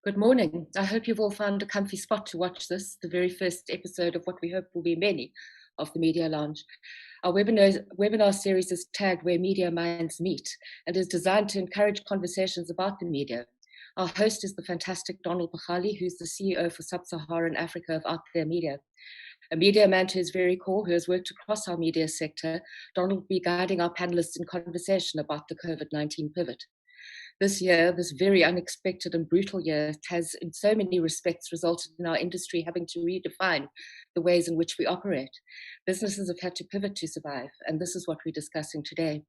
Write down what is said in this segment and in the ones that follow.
Good morning. I hope you've all found a comfy spot to watch this, the very first episode of what we hope will be many of the Media Lounge. Our webinar series is tagged Where Media Minds Meet and is designed to encourage conversations about the media. Our host is the fantastic Donald Buchali, who's the CEO for Sub-Saharan Africa of Out There Media. A media man to his very core who has worked across our media sector, Donald will be guiding our panelists in conversation about the COVID-19 pivot. This year, this very unexpected and brutal year, has in so many respects resulted in our industry having to redefine the ways in which we operate. Businesses have had to pivot to survive, and this is what we're discussing today.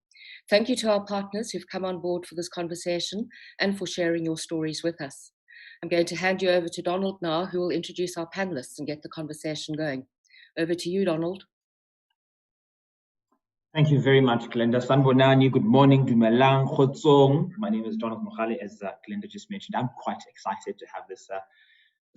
Thank you to our partners who've come on board for this conversation and for sharing your stories with us. I'm going to hand you over to Donald now, who will introduce our panelists and get the conversation going. Over to you, Donald. Thank you very much, Glenda. Sanbonani, good morning. Dumelang, Khotsong. My name is Donald Buchali, as Glenda just mentioned. I'm quite excited to have this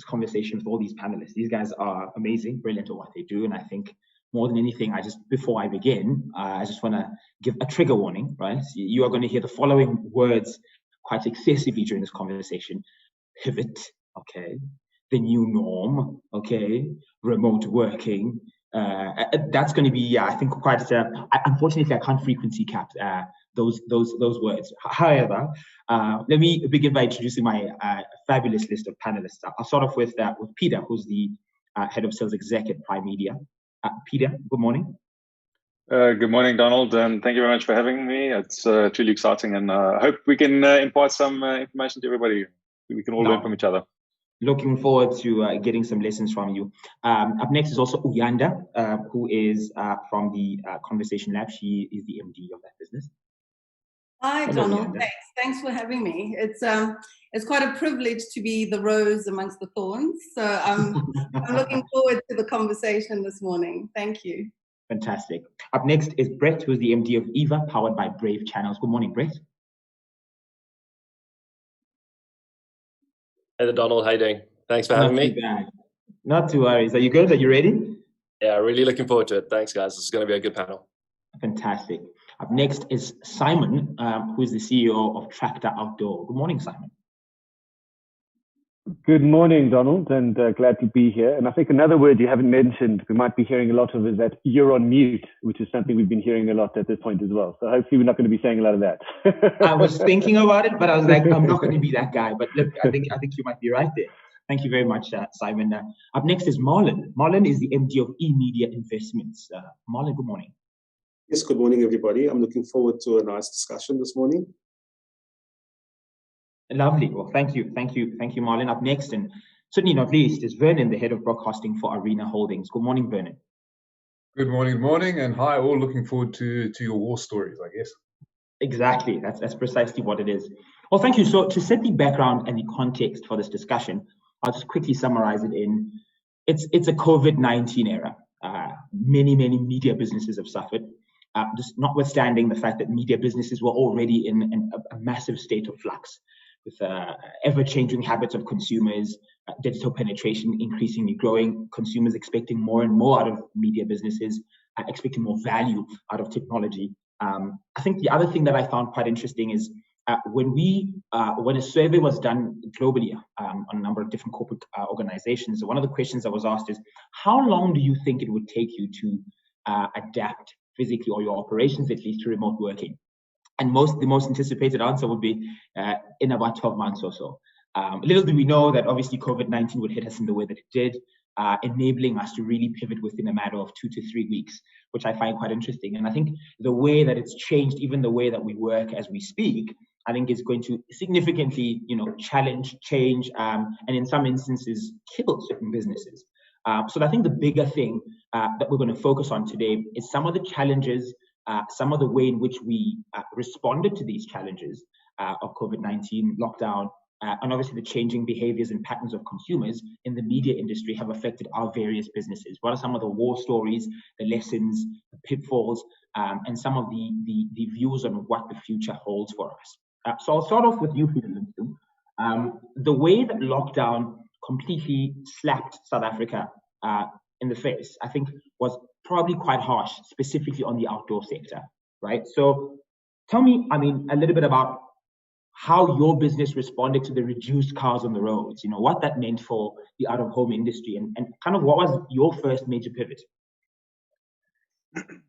conversation with all these panelists. These guys are amazing, brilliant at what they do, and I think more than anything, before I begin, I just want to give a trigger warning, right? You are going to hear the following words quite excessively during this conversation. Pivot, okay, the new norm, okay, remote working. That's going to be, I think, quite. Unfortunately, I can't frequency cap those words. However, let me begin by introducing my fabulous list of panelists. I'll start off with Peter, who's the head of sales exec at Prime Media. Peter, good morning. Good morning, Donald, and thank you very much for having me. It's truly exciting, and I hope we can impart some information to everybody. We can all learn from each other. Looking forward to getting some lessons from you. Up next is also Uyanda, who is from the Conversation Lab. She is the MD of that business. Hi, hello, Donald. Thanks for having me. It's quite a privilege to be the rose amongst the thorns. So I'm looking forward to the conversation this morning. Thank you. Fantastic. Up next is Brett, who is the MD of Eva, powered by Brave Channels. Good morning, Brett. Hey there, Donald. How you doing? Thanks for having me. Not to worry. Are you good? Are you ready? Yeah, really looking forward to it. Thanks, guys. This is going to be a good panel. Fantastic. Up next is Simon, who is the CEO of Traktor Outdoor. Good morning, Simon. Good morning, Donald, and glad to be here. And I think another word you haven't mentioned, we might be hearing a lot of, is that you're on mute, which is something we've been hearing a lot at this point as well. So hopefully we're not going to be saying a lot of that. I was thinking about it, but I was like, I'm not going to be that guy. But look, I think you might be right there. Thank you very much, Simon. Up next is Marlon. Marlon is the MD of eMedia Investments. Marlon, good morning. Yes, good morning, everybody. I'm looking forward to a nice discussion this morning. Lovely. Well, thank you, Marlon. Up next, and certainly not least, is Vernon, the head of broadcasting for Arena Holdings. Good morning, Vernon. Good morning, and hi, all. Looking forward to your war stories, I guess. Exactly. That's precisely what it is. Well, thank you. So to set the background and the context for this discussion, I'll just quickly summarize it in, it's a COVID-19 era. Many media businesses have suffered. Just notwithstanding the fact that media businesses were already in a massive state of flux, with ever-changing habits of consumers, digital penetration increasingly growing, consumers expecting more and more out of media businesses, expecting more value out of technology. I think the other thing that I found quite interesting is when a survey was done globally on a number of different corporate organizations, one of the questions that was asked is, how long do you think it would take you to adapt physically, or your operations at least, to remote working? And the most anticipated answer would be in about 12 months or so. Little do we know that obviously COVID-19 would hit us in the way that it did, enabling us to really pivot within a matter of 2 to 3 weeks, which I find quite interesting. And I think the way that it's changed, even the way that we work as we speak, I think is going to significantly, challenge, change, and in some instances kill certain businesses. So I think the bigger thing that we're going to focus on today is some of the challenges, some of the way in which we responded to these challenges of COVID-19 lockdown, and obviously the changing behaviors and patterns of consumers in the media industry have affected our various businesses. What are some of the war stories, the lessons, the pitfalls, and some of the views on what the future holds for us? So I'll start off with you, Peter Livingston. The way that lockdown completely slapped South Africa in the face, I think, was probably quite harsh, specifically on the outdoor sector, right? So tell me, a little bit about how your business responded to the reduced cars on the roads, what that meant for the out-of-home industry, and kind of what was your first major pivot?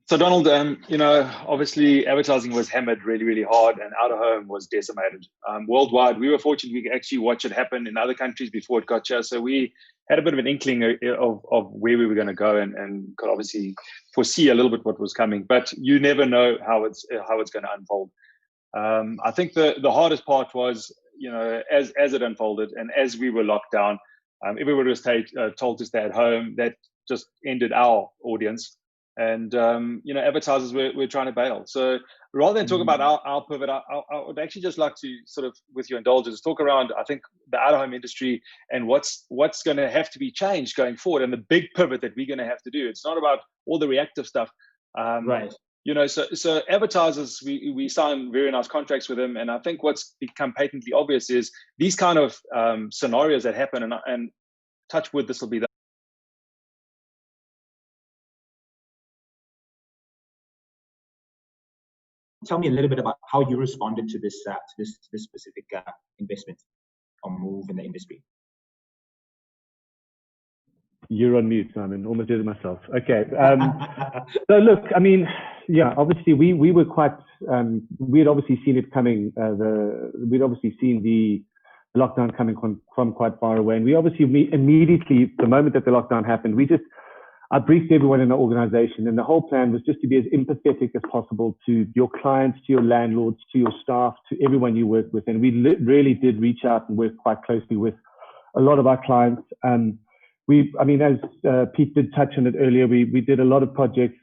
So Donald, obviously advertising was hammered really, really hard, and out-of-home was decimated. Worldwide, we were fortunate we could actually watch it happen in other countries before it got here. So we had a bit of an inkling of where we were going to go, and could obviously foresee a little bit what was coming. But you never know how it's going to unfold. I think the hardest part was, as it unfolded and as we were locked down, everybody was told to stay at home. That just ended our audience. And, advertisers were trying to bail. So rather than talk about our pivot, I would actually just like to sort of, with your indulgence, talk around, I think, the out-of-home industry and what's going to have to be changed going forward, and the big pivot that we're going to have to do. It's not about all the reactive stuff. Right. So advertisers, we sign very nice contracts with them. And I think what's become patently obvious is these kind of scenarios that happen, and touch wood, this will be the Tell me a little bit about how you responded to this specific investment or move in the industry. You're on mute, Simon. Almost did it myself. Okay. So look, I mean, yeah, obviously we were quite. We had obviously seen it coming. We'd obviously seen the lockdown coming from quite far away, and we obviously immediately, the moment that the lockdown happened, I briefed everyone in the organization, and the whole plan was just to be as empathetic as possible to your clients, to your landlords, to your staff, to everyone you work with. And we really did reach out and work quite closely with a lot of our clients. As Pete did touch on it earlier, we did a lot of projects.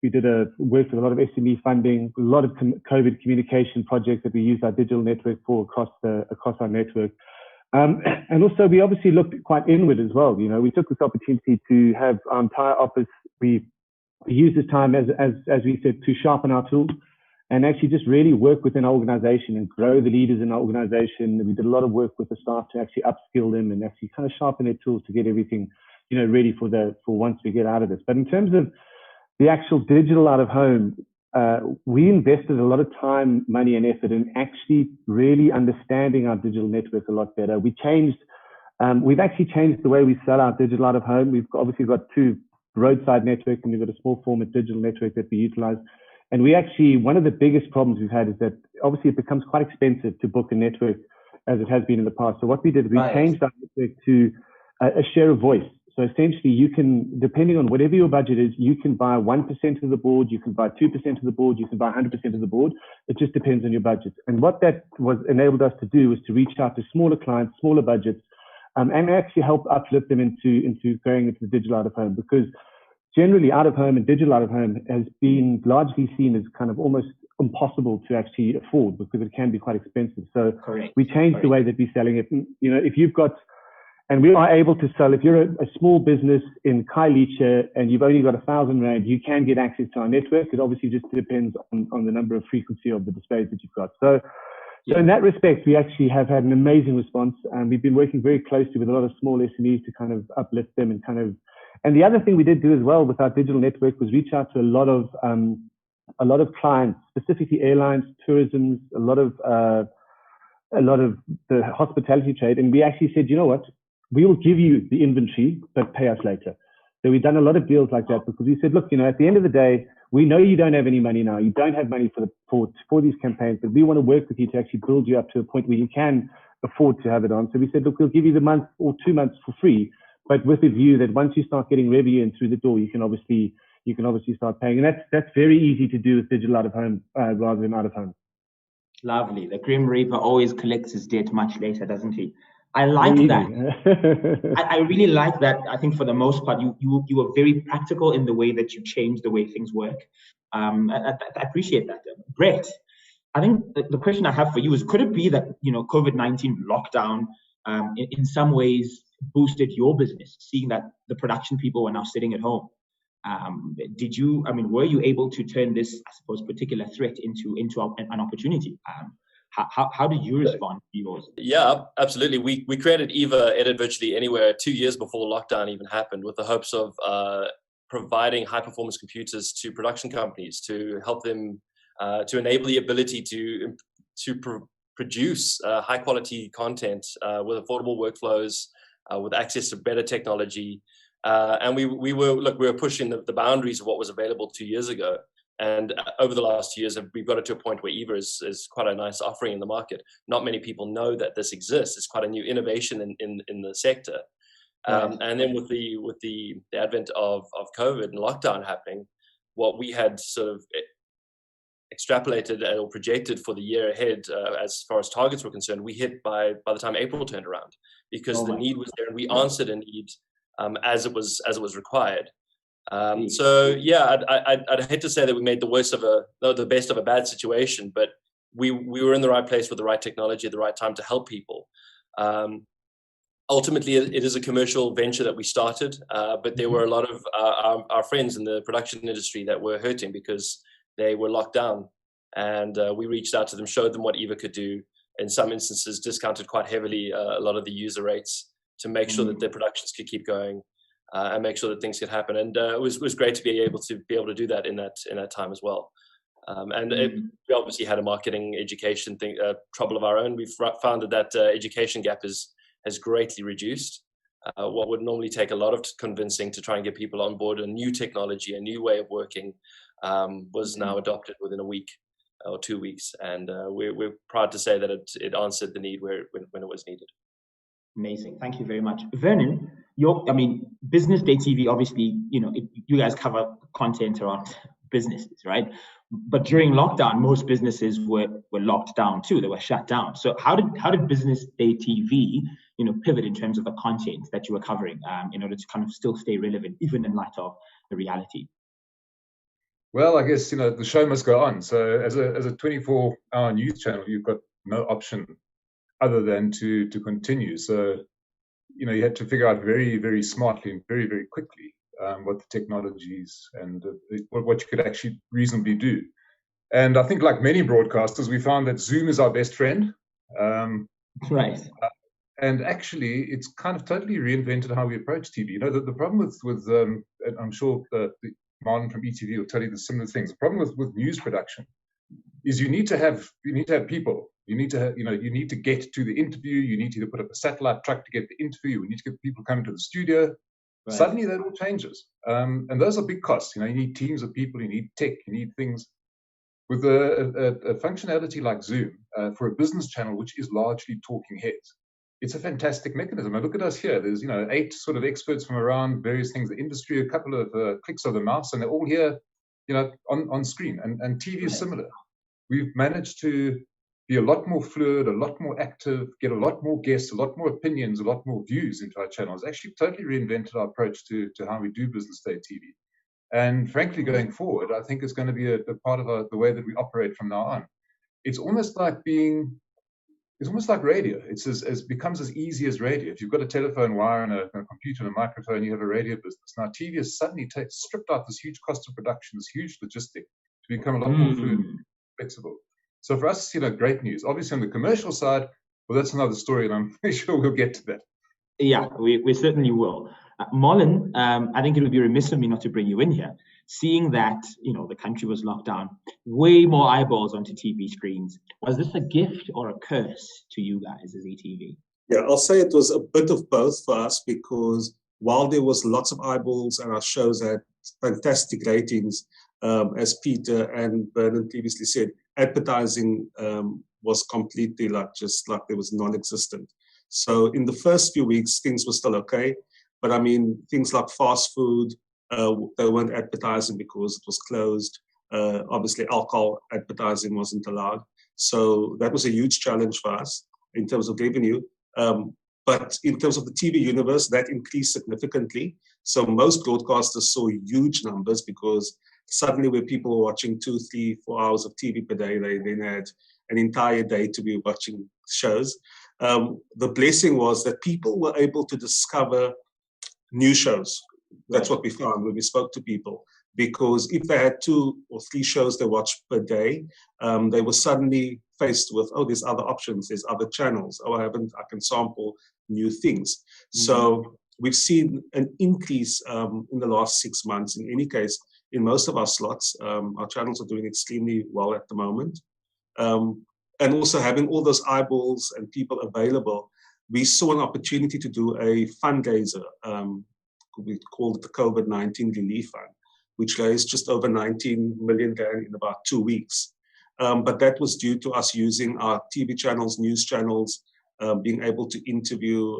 We did work with a lot of SME funding, a lot of COVID communication projects that we used our digital network for across our network. And also, we obviously looked quite inward as well. We took this opportunity to have our entire office. We used this time, as we said, to sharpen our tools and actually just really work within our organization and grow the leaders in our organization. We did a lot of work with the staff to actually upskill them and actually kind of sharpen their tools to get everything, ready for once we get out of this. But in terms of the actual digital out of home, we invested a lot of time, money, and effort in actually really understanding our digital network a lot better. We've actually changed the way we sell our digital out of home. We've obviously got two roadside networks, and we've got a small format digital network that we utilize. And one of the biggest problems we've had is that obviously it becomes quite expensive to book a network as it has been in the past. So what we did, we changed our network to a share of voice. So essentially, you can, depending on whatever your budget is, you can buy 1% of the board, you can buy 2% of the board, you can buy 100% of the board. It just depends on your budget. And what that enabled us to do was to reach out to smaller clients, smaller budgets, and actually help uplift them into going into the digital out of home. Because generally, out of home and digital out of home has been largely seen as kind of almost impossible to actually afford because it can be quite expensive. So we changed the way that we're selling it. If you've got, and we are able to sell, if you're a small business in Khayelitsha and you've only got 1,000 Rand, you can get access to our network. It obviously just depends on the number of frequency of the displays that you've got. So in that respect, we actually have had an amazing response. And we've been working very closely with a lot of small SMEs to kind of uplift them and the other thing we did do as well with our digital network was reach out to a lot of clients, specifically airlines, tourism, a lot of the hospitality trade. And we actually said, you know what? We will give you the inventory, but pay us later. So we've done a lot of deals like that because we said, look, at the end of the day, we know you don't have any money now. You don't have money for these campaigns, but we want to work with you to actually build you up to a point where you can afford to have it on. So we said, look, we'll give you the month or 2 months for free, but with the view that once you start getting revenue in through the door, you can obviously start paying. And that's very easy to do with digital out of home rather than out of home. Lovely. The Grim Reaper always collects his debt much later, doesn't he? I like that. I really like that. I think for the most part, you were very practical in the way that you changed the way things work. I appreciate that. Brett, I think the question I have for you is, could it be that, COVID-19 lockdown in some ways boosted your business, seeing that the production people were now sitting at home? Were you able to turn this, I suppose, particular threat into an opportunity? How did you respond to yours? Yeah, absolutely. We created Eva Edit Virtually Anywhere 2 years before lockdown even happened, with the hopes of providing high-performance computers to production companies to help them to enable the ability to produce high quality content with affordable workflows, with access to better technology. And we were pushing the boundaries of what was available 2 years ago. And over the last 2 years, we've got it to a point where Eva is quite a nice offering in the market. Not many people know that this exists. It's quite a new innovation in the sector. And then with the advent of COVID and lockdown happening, what we had sort of extrapolated or projected for the year ahead, as far as targets were concerned, we hit by the time April turned around, because the need was there and we answered a need as it was required. So yeah, I'd hate to say that we made the best of a bad situation, but we were in the right place with the right technology at the right time to help people. Ultimately, it is a commercial venture that we started, but there were a lot of our friends in the production industry that were hurting because they were locked down, and we reached out to them, showed them what Eva could do. In some instances, discounted quite heavily a lot of the user rates to make sure that their productions could keep going. And make sure that things could happen, and it was great to be able to do that in that time as well. We obviously had a marketing education trouble of our own. We've found that education gap has greatly reduced. What would normally take a lot of convincing to try and get people on board a new technology, a new way of working, was now adopted within a week or 2 weeks, and we're proud to say that it answered the need when it was needed. Amazing. Thank you very much. Vernon, Business Day TV, obviously, you guys cover content around businesses, right? But during lockdown, most businesses were locked down too. They were shut down. So how did Business Day TV, pivot in terms of the content that you were covering in order to kind of still stay relevant, even in light of the reality? Well, I guess, the show must go on. So as a 24-hour news channel, you've got no option other than to continue. So, you had to figure out very, very smartly and very, very quickly what the technologies and what you could actually reasonably do. And I think, like many broadcasters, we found that Zoom is our best friend. Right. And actually, it's kind of totally reinvented how we approach TV. The problem with and I'm sure Martin from ETV will tell you the similar things. The problem with news production is you need to have people. You need to get to the interview. You need to put up a satellite truck to get the interview. You need to get people coming to the studio. Right. Suddenly that all changes. And those are big costs. You need teams of people, you need tech, you need things. With a functionality like Zoom, for a business channel, which is largely talking heads, it's a fantastic mechanism. And look at us here. There's 8 sort of experts from around various things, the industry, a couple of clicks of the mouse, and they're all here, on screen. And TV is similar. We've managed to be a lot more fluid, a lot more active, get a lot more guests, a lot more opinions, a lot more views into our channels. Actually totally reinvented our approach to how we do Business Day TV. And frankly, going forward, I think it's going to be a part of the way that we operate from now on. It's almost like radio. It becomes as easy as radio. If you've got a telephone wire and a computer and a microphone, you have a radio business. Now TV has suddenly stripped out this huge cost of production, this huge logistic, to become a lot more fluid and flexible. So for us, great news. Obviously on the commercial side, well, that's another story, and I'm pretty sure we'll get to that. Yeah, we certainly will. Marlon, I think it would be remiss of me not to bring you in here. Seeing that, the country was locked down, way more eyeballs onto TV screens. Was this a gift or a curse to you guys as ETV? Yeah, I'll say it was a bit of both for us, because while there was lots of eyeballs and our shows had fantastic ratings, as Peter and Vernon previously said, advertising was completely just like there was non-existent. So in the first few weeks, things were still okay. But things like fast food, they weren't advertising because it was closed. Obviously, alcohol advertising wasn't allowed. So that was a huge challenge for us in terms of revenue. But in terms of the TV universe, that increased significantly. So most broadcasters saw huge numbers, because suddenly where people were watching 2, 3, 4 hours of TV per day, they then had an entire day to be watching shows. The blessing was that people were able to discover new shows. That's what we found when we spoke to people, because if they had 2 or 3 shows they watched per day, they were suddenly faced with, there's other options, there's other channels. I can sample new things. Mm-hmm. So we've seen an increase in the last 6 months. In any case, in most of our slots, our channels are doing extremely well at the moment. and also having all those eyeballs and people available, we saw an opportunity to do a fundraiser. We called it the COVID-19 Relief Fund, which raised just over 19 million rand in about 2 weeks. But that was due to us using our TV channels, news channels, being able to interview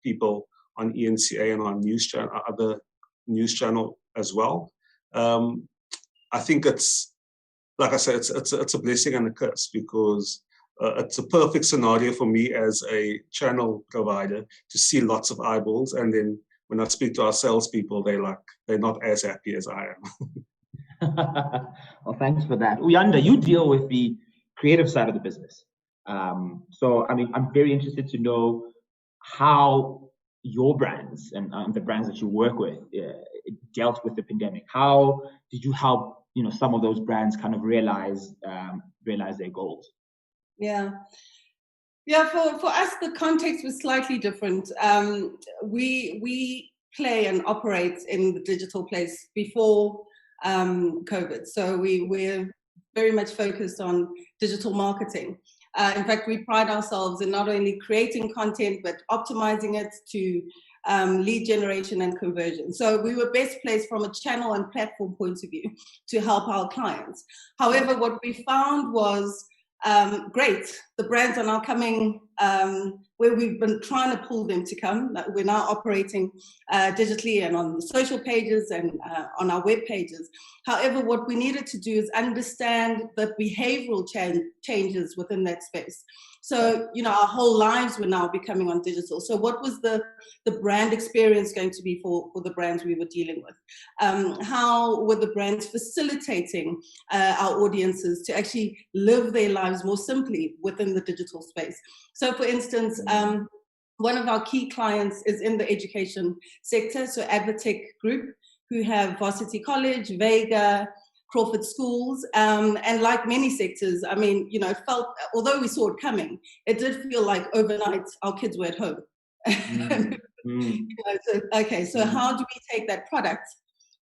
people on ENCA and on news channel, other news channel as well. I think it's, like I said, it's a blessing and a curse, because it's a perfect scenario for me as a channel provider to see lots of eyeballs, and then when I speak to our salespeople, they're not as happy as I am. Well, thanks for that. Uyanda, you deal with the creative side of the business. So, I mean, I'm very interested to know how your brands and the brands that you work with dealt with the pandemic. How did you help, some of those brands kind of realize their goals? Yeah, for us, the context was slightly different. We play and operate in the digital place before COVID. So we're very much focused on digital marketing. In fact, we pride ourselves in not only creating content, but optimizing it to lead generation and conversion. So we were best placed from a channel and platform point of view to help our clients. However, what we found was, great, the brands are now coming where we've been trying to pull them to come. We're now operating digitally and on the social pages and on our web pages. However, what we needed to do is understand the behavioral changes within that space. So, our whole lives were now becoming on digital. So what was the brand experience going to be for the brands we were dealing with? How were the brands facilitating our audiences to actually live their lives more simply within the digital space? So, for instance, one of our key clients is in the education sector, so Advotech Group, who have Varsity College, Vega, Crawford Schools, and like many sectors, I mean, it felt, although we saw it coming, it did feel like overnight our kids were at home. So how do we take that product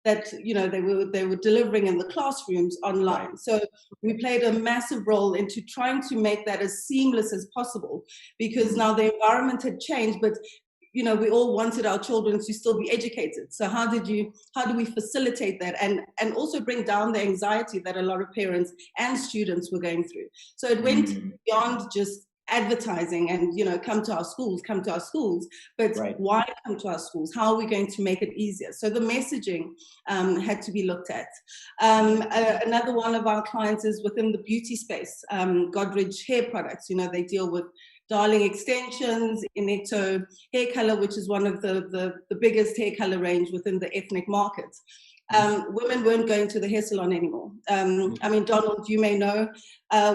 that they were delivering in the classrooms online? Right. So we played a massive role into trying to make that as seamless as possible, because now the environment had changed, but we all wanted our children to still be educated. So how do we facilitate that and also bring down the anxiety that a lot of parents and students were going through? So it went beyond just advertising and, come to our schools, but right. Why come to our schools? How are we going to make it easier? So the messaging had to be looked at. Another one of our clients is within the beauty space, Godridge Hair Products. They deal with Darling Extensions, Inecto Hair Color, which is one of the biggest hair color range within the ethnic market. Women weren't going to the hair salon anymore. I mean, Donald, you may know,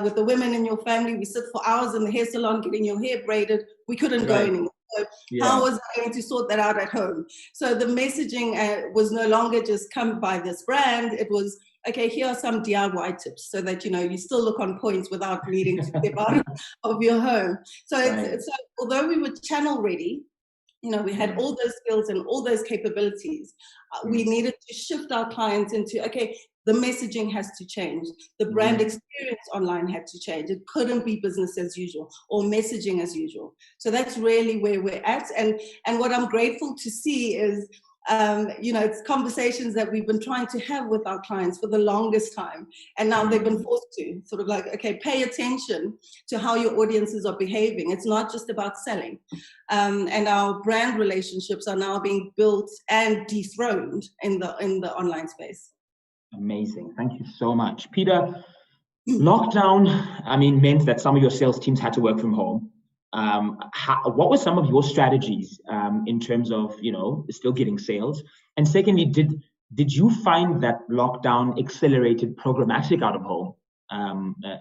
with the women in your family, we sit for hours in the hair salon getting your hair braided. We couldn't go anymore. So how was I going to sort that out at home? So the messaging was no longer just come by this brand. It was, okay, here are some DIY tips so that, you still look on point without needing to step out of your home. So, so although we were channel ready, we had all those skills and all those capabilities, we needed to shift our clients into, okay, the messaging has to change. The brand experience online had to change. It couldn't be business as usual or messaging as usual. So that's really where we're at. And what I'm grateful to see is, it's conversations that we've been trying to have with our clients for the longest time. And now they've been forced to sort of like, okay, pay attention to how your audiences are behaving. It's not just about selling. And our brand relationships are now being built and dethroned in the online space. Amazing. Thank you so much. Peter, lockdown, meant that some of your sales teams had to work from home. What were some of your strategies in terms of, still getting sales? And secondly, did you find that lockdown accelerated programmatic out of home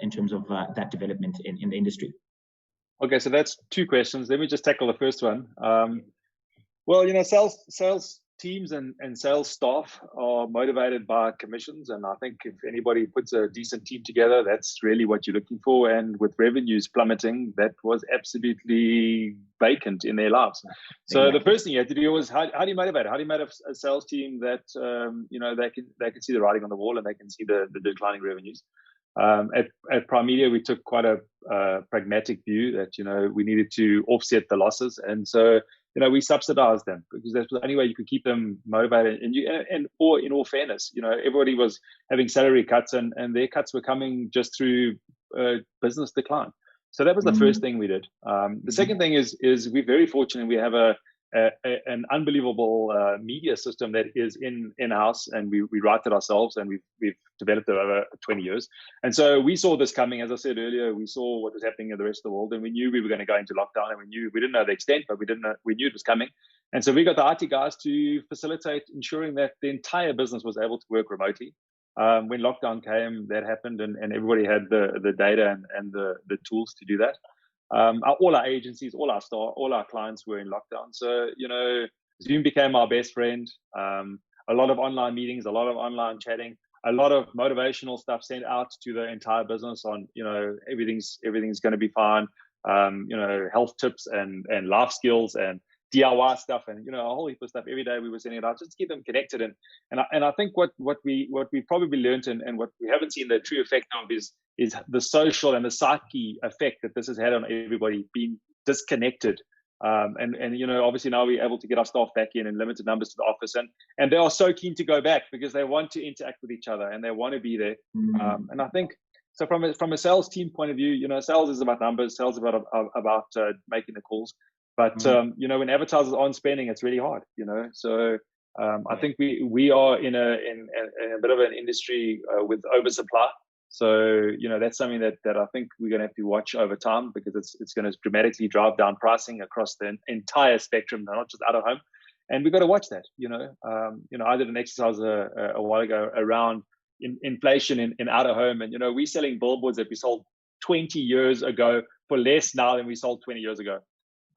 in terms of that development in the industry? Okay, so that's two questions. Let me just tackle the first one. Sales teams and sales staff are motivated by commissions, and I think if anybody puts a decent team together, that's really what you're looking for. And with revenues plummeting, that was absolutely vacant in their lives. So the first thing you have to do was how do you motivate? How do you motivate a sales team that they can see the writing on the wall and they can see the declining revenues? At Prime Media, we took quite a pragmatic view that, we needed to offset the losses. And so, we subsidized them because that's the only way you could keep them motivated. Or in all fairness, everybody was having salary cuts and their cuts were coming just through business decline. So that was the first thing we did. The second thing is we're very fortunate. We have an unbelievable media system that is in-house, and we write it ourselves, and we've developed it over 20 years. And so we saw this coming. As I said earlier, we saw what was happening in the rest of the world, and we knew we were going to go into lockdown, and we didn't know the extent, but we knew it was coming. And so we got the IT guys to facilitate ensuring that the entire business was able to work remotely. When lockdown came, that happened, and everybody had the data and the tools to do that. All our agencies, all our staff, all our clients were in lockdown. So, Zoom became our best friend. A lot of online meetings, a lot of online chatting, a lot of motivational stuff sent out to the entire business on, everything's going to be fine. Health tips and life skills and DIY stuff and, a whole heap of stuff. Every day we were sending it out just to keep them connected. And I think what we probably learned and what we haven't seen the true effect of is the social and the psyche effect that this has had on everybody being disconnected. Obviously now we're able to get our staff back in limited numbers to the office, and they are so keen to go back because they want to interact with each other and they want to be there. And I think so from a sales team point of view, sales is about numbers, sales is about making the calls. But when advertisers aren't spending, it's really hard. So I think we are in a bit of an industry with oversupply. So that's something that I think we're going to have to watch over time, because it's going to dramatically drive down pricing across the entire spectrum, not just out of home. And we've got to watch that. I did an exercise a while ago around inflation in out of home, and we're selling billboards that we sold 20 years ago for less now than we sold 20 years ago.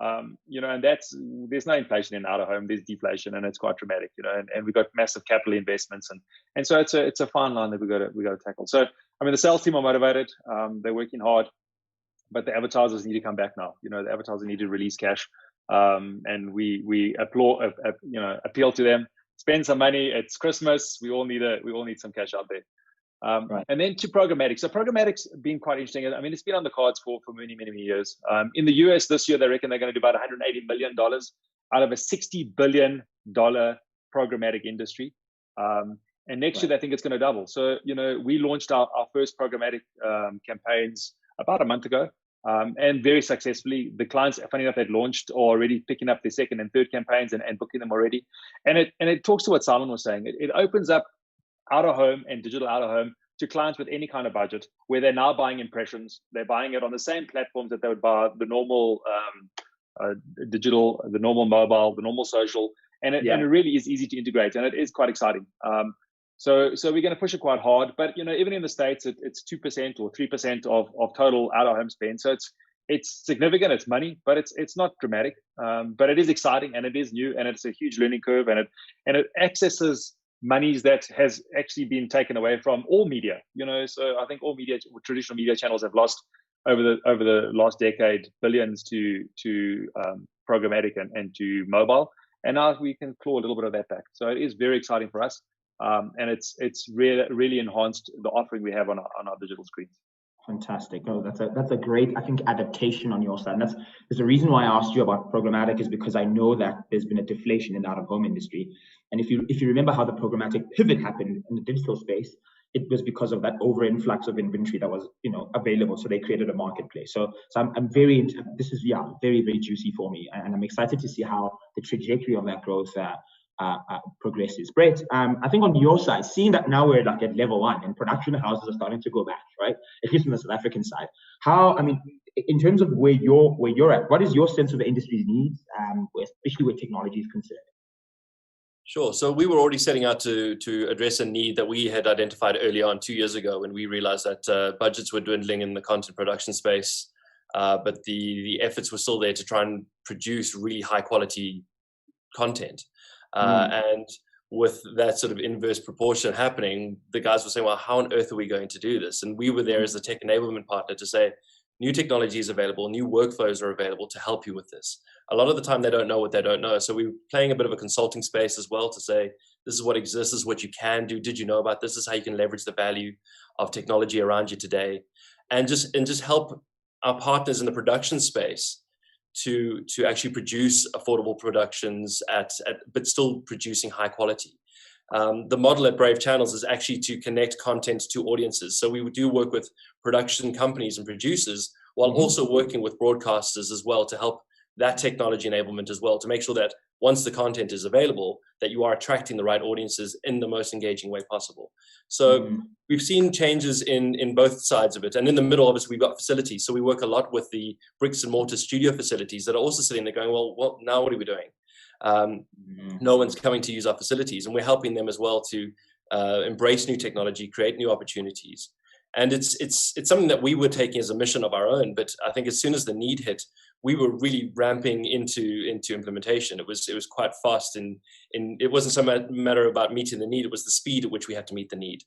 And there's no inflation in out of home, there's deflation, and it's quite dramatic, and we've got massive capital investments, and so it's a fine line that we got to tackle. So the sales team are motivated, they're working hard, but the advertisers need to come back now. The advertisers need to release cash, and we appeal to them, spend some money. It's Christmas, we all need some cash out there. Right. And then to programmatic. So programmatic's been quite interesting. It's been on the cards for many, many, many years. In the US this year, they reckon they're going to do about $180 million out of a $60 billion programmatic industry. And next year, they think it's going to double. So, we launched our first programmatic campaigns about a month ago, and very successfully. The clients, funny enough, they'd launched or already picking up their second and third campaigns and booking them already. And it talks to what Simon was saying. It opens up out of home and digital out of home to clients with any kind of budget, where they're now buying impressions. They're buying it on the same platforms that they would buy the normal digital, the normal mobile, the normal social, and it really is easy to integrate, and it is quite exciting. So we're going to push it quite hard, but even in the States, it's 2% or 3% of total out of home spend. So it's significant, it's money, but it's not dramatic. But it is exciting, and it is new, and it's a huge learning curve, and it accesses monies that has actually been taken away from all media. So I think all media, traditional media channels, have lost over the last decade billions to programmatic and to mobile, and now we can claw a little bit of that back. So it is very exciting for us, and it's really enhanced the offering we have on our digital screens. Fantastic. No, that's a great, I think, adaptation on your side. And there's a reason why I asked you about programmatic, is because I know that there's been a deflation in the out-of-home industry. And if you remember how the programmatic pivot happened in the digital space, it was because of that over-influx of inventory that was available. So they created a marketplace. So I'm very, this is very, very juicy for me, and I'm excited to see how the trajectory of that growth progresses. Brett, I think on your side, seeing that now we're like at level 1 and production houses are starting to go back, right? At least on the South African side. In terms of where you're at, what is your sense of the industry's needs, especially where technology is concerned? Sure. So we were already setting out to address a need that we had identified early on 2 years ago, when we realized that budgets were dwindling in the content production space, but the efforts were still there to try and produce really high quality content. And with that sort of inverse proportion happening, the guys were saying, well, how on earth are we going to do this? And we were there as the tech enablement partner to say, new technology is available, new workflows are available to help you with this. A lot of the time they don't know what they don't know. So we were playing a bit of a consulting space as well, to say, this is what exists, this is what you can do. Did you know about this? This is how you can leverage the value of technology around you today. And just help our partners in the production space to actually produce affordable productions but still producing high quality. The model at Brave Channels is actually to connect content to audiences. So we do work with production companies and producers while also working with broadcasters as well to help that technology enablement as well, to make sure that once the content is available, that you are attracting the right audiences in the most engaging way possible. So we've seen changes in both sides of it. And in the middle, obviously, we've got facilities. So we work a lot with the bricks and mortar studio facilities that are also sitting there going, well, now what are we doing? No one's coming to use our facilities, and we're helping them as well to embrace new technology, create new opportunities. And it's something that we were taking as a mission of our own. But I think as soon as the need hit, we were really ramping into implementation. It was quite fast, and it wasn't so matter about meeting the need. It was the speed at which we had to meet the need.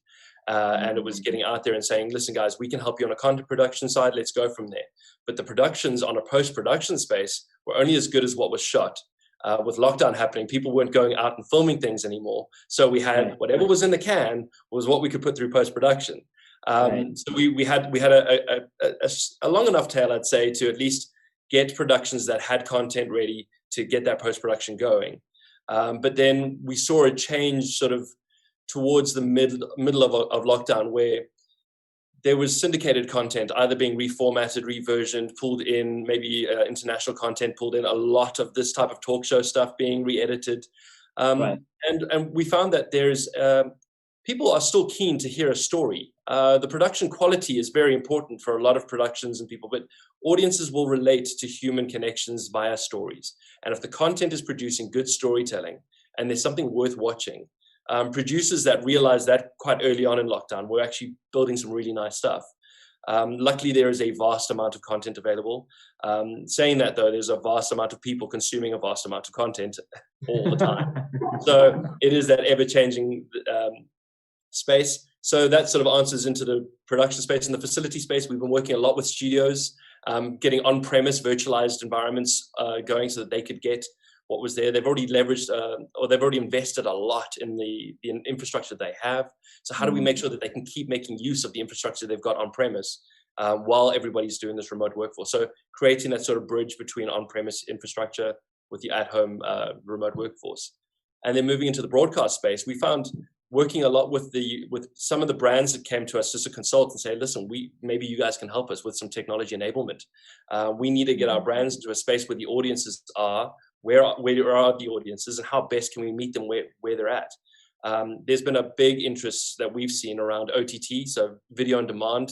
And it was getting out there and saying, listen, guys, we can help you on a content production side. Let's go from there. But the productions on a post-production space were only as good as what was shot. With lockdown happening, people weren't going out and filming things anymore. So we had whatever was in the can was what we could put through post-production. So we had a long enough tail, I'd say, to at least get productions that had content ready to get that post-production going. But then we saw a change sort of towards the middle of lockdown, where there was syndicated content either being reformatted, reversioned, pulled in, maybe international content pulled in, a lot of this type of talk show stuff being re-edited. And we found that there's people are still keen to hear a story. The production quality is very important for a lot of productions and people, but audiences will relate to human connections via stories. And if the content is producing good storytelling and there's something worth watching, producers that realized that quite early on in lockdown were actually building some really nice stuff. Luckily, there is a vast amount of content available. Saying that, though, there's a vast amount of people consuming a vast amount of content all the time. So it is that ever-changing space. So that sort of answers into the production space. In the facility space, we've been working a lot with studios, getting on-premise virtualized environments going so that they could get what was there. They've already leveraged or they've already invested a lot in the infrastructure they have. So how do we make sure that they can keep making use of the infrastructure they've got on-premise while everybody's doing this remote workforce? So creating that sort of bridge between on-premise infrastructure with the at-home remote workforce. And then moving into the broadcast space, we found working a lot with some of the brands that came to us just to consult and say, listen, maybe you guys can help us with some technology enablement. We need to get our brands into a space where the audiences are. Where are the audiences, and how best can we meet them where they're at? There's been a big interest that we've seen around OTT, so video on demand.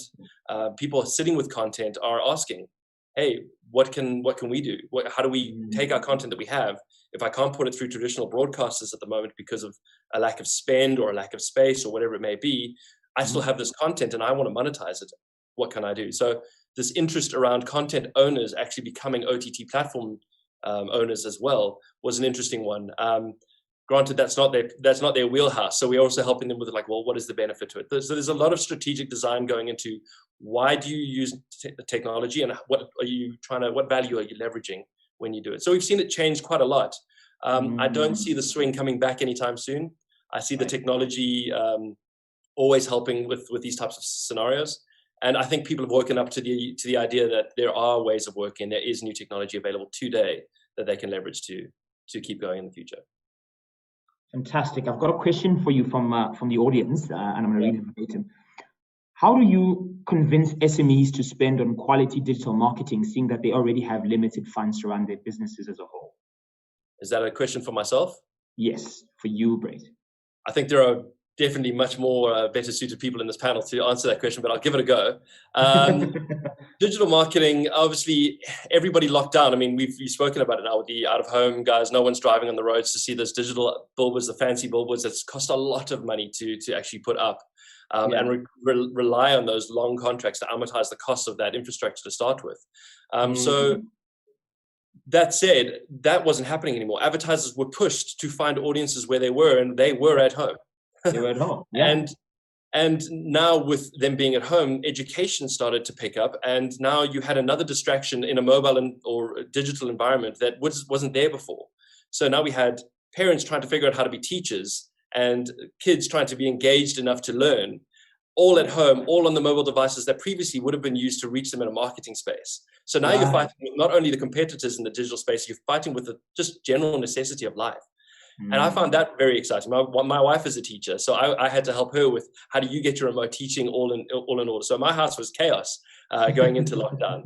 People sitting with content are asking, hey, what can we do? How do we take our content that we have? If I can't put it through traditional broadcasters at the moment because of a lack of spend or a lack of space or whatever it may be, I still have this content and I want to monetize it. What can I do? So this interest around content owners actually becoming OTT platform owners as well was an interesting one. Granted, that's not their wheelhouse. So we're also helping them with what is the benefit to it? So there's a lot of strategic design going into why do you use the technology and what value are you leveraging when you do it? So we've seen it change quite a lot. I don't see the swing coming back anytime soon. I see the technology always helping with these types of scenarios. And I think people have woken up to the idea that there are ways of working. There is new technology available today that they can leverage to keep going in the future. Fantastic. I've got a question for you from the audience, and I'm going to read it verbatim. How do you convince SMEs to spend on quality digital marketing, seeing that they already have limited funds to run their businesses as a whole? Is that a question for myself? Yes, for you, Brett. I think there are definitely much more better suited people in this panel to answer that question, but I'll give it a go. Digital marketing, obviously, everybody locked down. I mean, we've spoken about it now with the out-of-home guys. No one's driving on the roads to see those digital billboards, the fancy billboards that's cost a lot of money to actually put up, and rely on those long contracts to amortize the cost of that infrastructure to start with. So that said, that wasn't happening anymore. Advertisers were pushed to find audiences where they were, and they were at home. They were at home. Yeah. And now with them being at home, education started to pick up, and now you had another distraction in a mobile or digital environment that wasn't there before. So now we had parents trying to figure out how to be teachers and kids trying to be engaged enough to learn. all at home, all on the mobile devices that previously would have been used to reach them in a marketing space. So now you're fighting with not only the competitors in the digital space, you're fighting with the just general necessity of life. And I found that very exciting. My wife is a teacher, so I had to help her with how do you get your remote teaching all in order. So my house was chaos going into lockdown.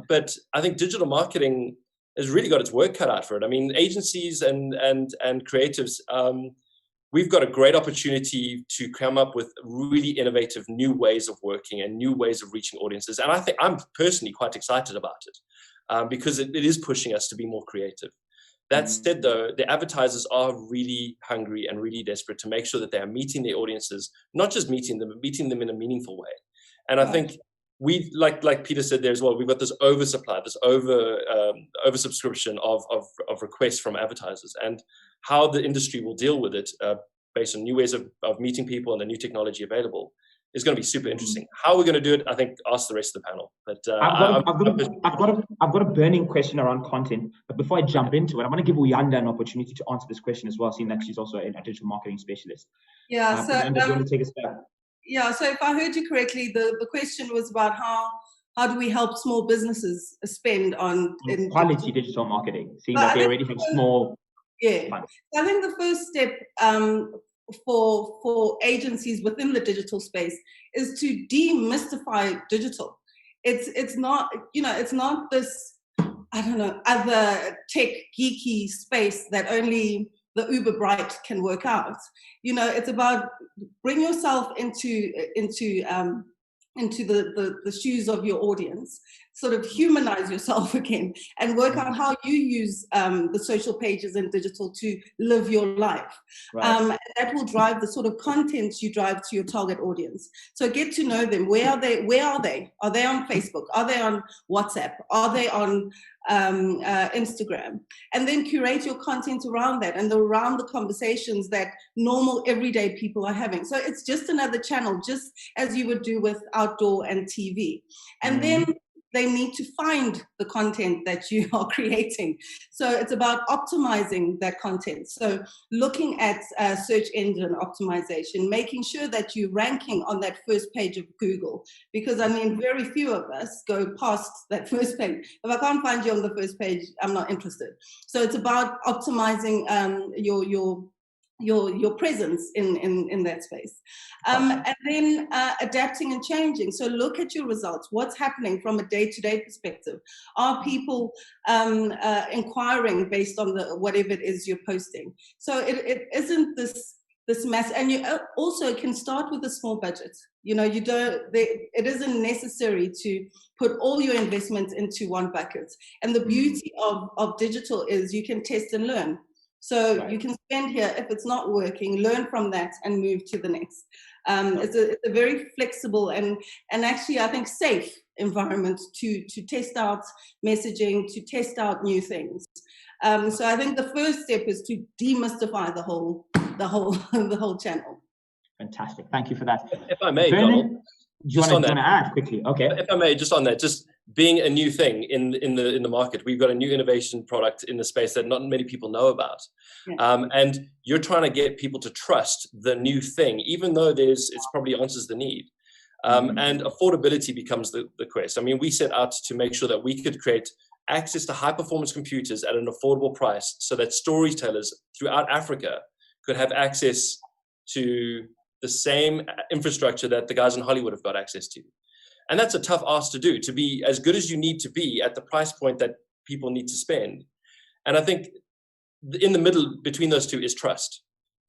But I think digital marketing has really got its work cut out for it. I mean, agencies and creatives, we've got a great opportunity to come up with really innovative new ways of working and new ways of reaching audiences. And I think I'm personally quite excited about it because it is pushing us to be more creative. That said, though, the advertisers are really hungry and really desperate to make sure that they are meeting their audiences, not just meeting them, but meeting them in a meaningful way. And I think we, like Peter said there as well, we've got this oversupply, this oversubscription of requests from advertisers, and how the industry will deal with it based on new ways of meeting people and the new technology available is going to be super interesting. How we're going to do it, I think, ask the rest of the panel. But I've got a burning question around content. But before I jump into it, I want to give Uyanda an opportunity to answer this question as well, seeing that she's also a digital marketing specialist. Yeah. So Uyanda, do you want to take us back? Yeah. So if I heard you correctly, the question was about how do we help small businesses spend on quality digital marketing, seeing that they already have small. Yeah. I think the first step for agencies within the digital space is to demystify digital. It's not, it's not this, I don't know, other tech geeky space that only the uber bright can work out. It's about bring yourself into the shoes of your audience, sort of humanize yourself again, and work out how you use the social pages and digital to live your life. Right. That will drive the sort of content you drive to your target audience. So get to know them. Where are they? Are they on Facebook? Are they on WhatsApp? Are they on Instagram? And then curate your content around that and around the conversations that normal everyday people are having. So it's just another channel, just as you would do with outdoor and TV. And then they need to find the content that you are creating. So it's about optimizing that content. So looking at search engine optimization, making sure that you're ranking on that first page of Google, because very few of us go past that first page. If I can't find you on the first page, I'm not interested. So it's about optimizing your presence in that space. And then adapting and changing. So look at your results. What's happening from a day-to-day perspective? Are people inquiring based on whatever it is you're posting? So it isn't this mass, and you also can start with a small budget. It isn't necessary to put all your investments into one bucket. And the beauty of digital is you can test and learn. So you can spend here, if it's not working, learn from that and move to the next. It's a very flexible and actually, I think, safe environment to test out messaging, to test out new things. So I think the first step is to demystify the whole channel. Fantastic. Thank you for that. If I may, Donald, do you want to add quickly? Okay. If I may, just on that, just being a new thing in the market, we've got a new innovation product in the space that not many people know about, and you're trying to get people to trust the new thing, even though it's probably answers the need, and affordability becomes the quest. I mean, we set out to make sure that we could create access to high performance computers at an affordable price, so that storytellers throughout Africa could have access to the same infrastructure that the guys in Hollywood have got access to. And that's a tough ask to do, to be as good as you need to be at the price point that people need to spend. And I think in the middle between those two is trust.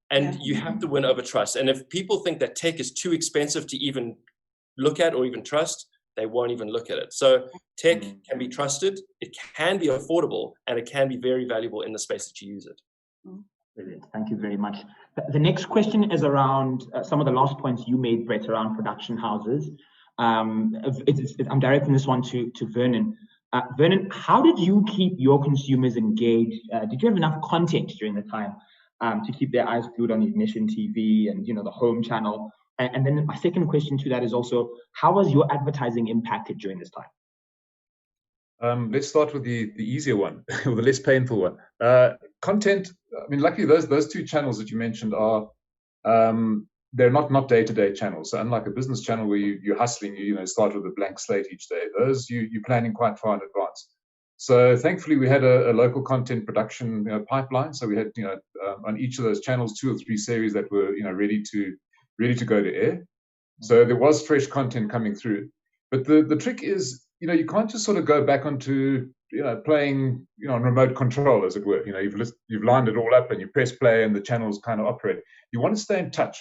And you have to win over trust. And if people think that tech is too expensive to even look at or even trust, they won't even look at it. So tech can be trusted, it can be affordable, and it can be very valuable in the space that you use it. Brilliant. Thank you very much. The next question is around some of the last points you made, Brett, around production houses. I'm directing this one to Vernon. Vernon, how did you keep your consumers engaged? Did you have enough content during the time to keep their eyes glued on Ignition TV and the home channel? And then my second question to that is also, how was your advertising impacted during this time? Let's start with the easier one, or the less painful one. Content. I mean, luckily those two channels that you mentioned are they're not day-to-day channels. So unlike a business channel where you're hustling, you start with a blank slate each day. Those you're planning quite far in advance. So thankfully we had a local content production pipeline. So we had on each of those channels 2 or 3 series that were ready to go to air. So there was fresh content coming through. But the trick is you can't just sort of go back onto playing on remote control, as it were. You've lined it all up and you press play and the channels kind of operate. You want to stay in touch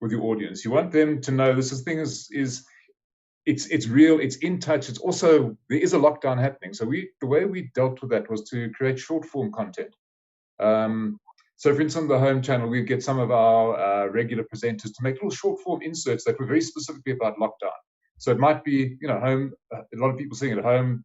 with your audience. You want them to know this thing is it's real, it's in touch. It's also, there is a lockdown happening. So the way we dealt with that was to create short form content. So for instance, on the home channel, we'd get some of our regular presenters to make little short form inserts that were very specifically about lockdown. So it might be, home, a lot of people sitting at home,